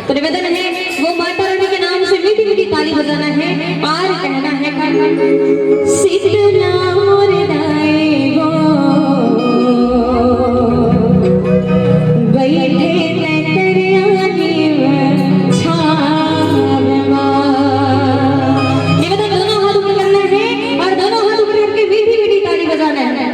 तो निवेदन है वो माता रानी के नाम से मीठी मीठी ताली बजाना है और कहना है शीतला मोरदाए वो बैठे तरियानी छावमा। निवेदन दोनों हाथ ऊपर करना है और दोनों हाथ ऊपर करके मीठी मीठी ताली बजाना है।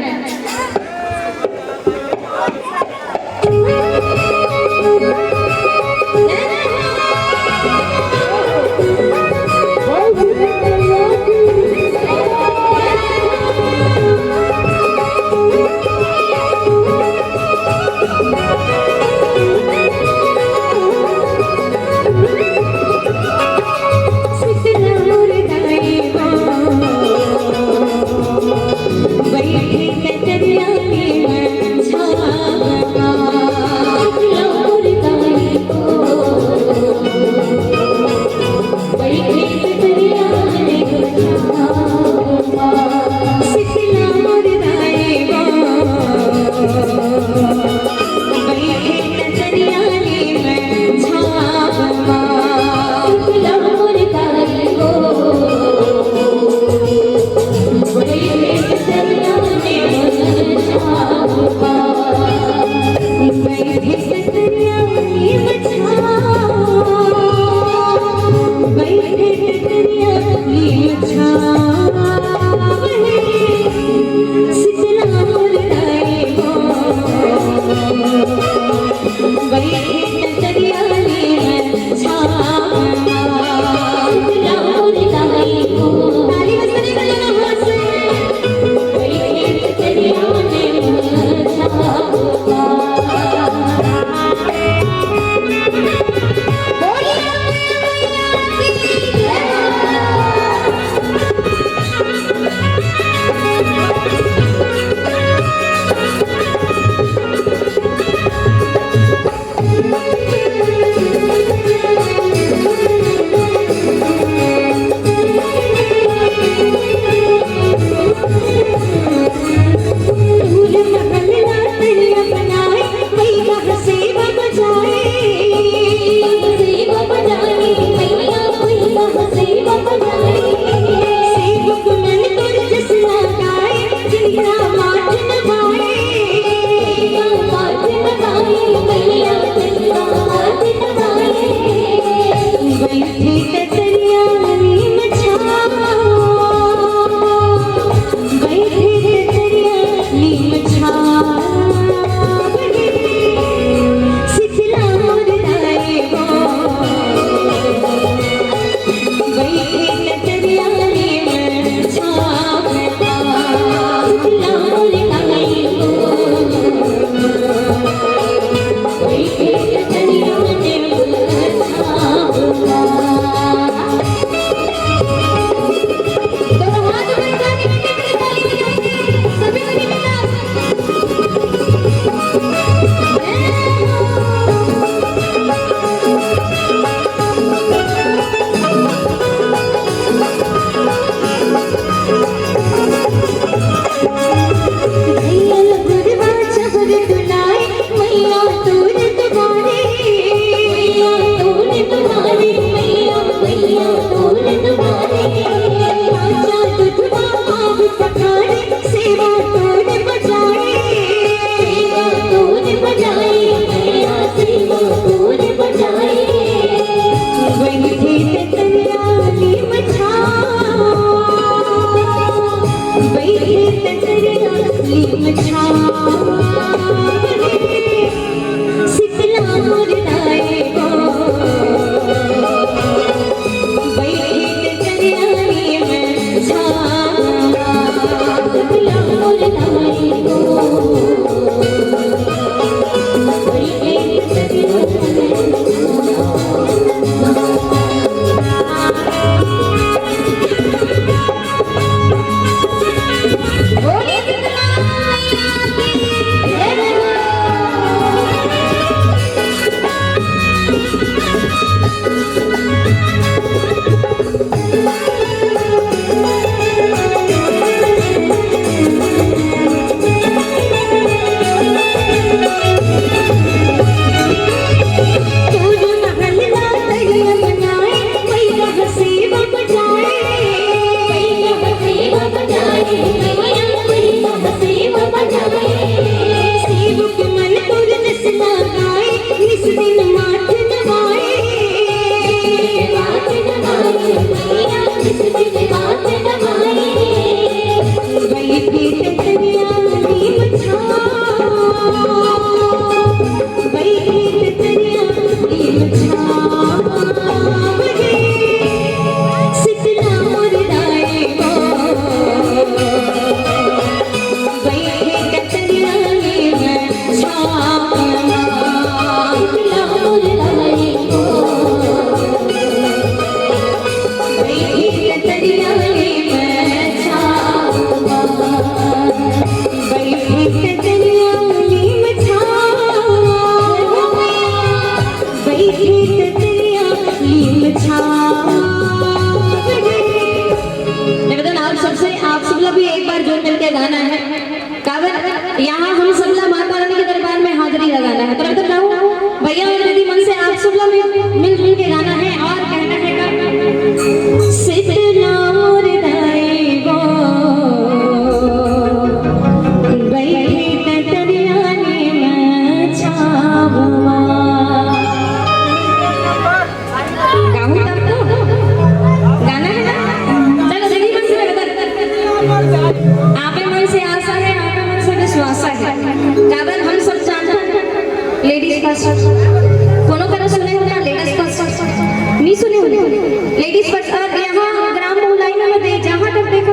फर्स्ट कोनो करा सुने हो ना लेडीज फर्स्ट नहीं सुने हो लेडीज फर्स्ट और यहाँ ग्राम लाइन में दे जहाँ तक देखो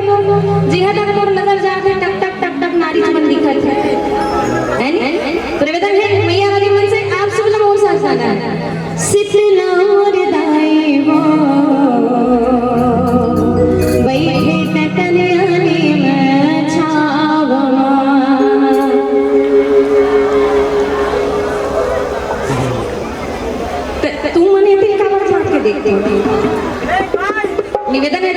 जहाँ तक मोर नजर जाते टक टक टक टक नारी जीवन दिखत है तो निवेदन है मैया वाली मन से आप सब लोग और साथ गाना शीतला मोर दाई वो बैठे टकनियानी में छावा तू मने दिल का बात के देखते हो निवेदन है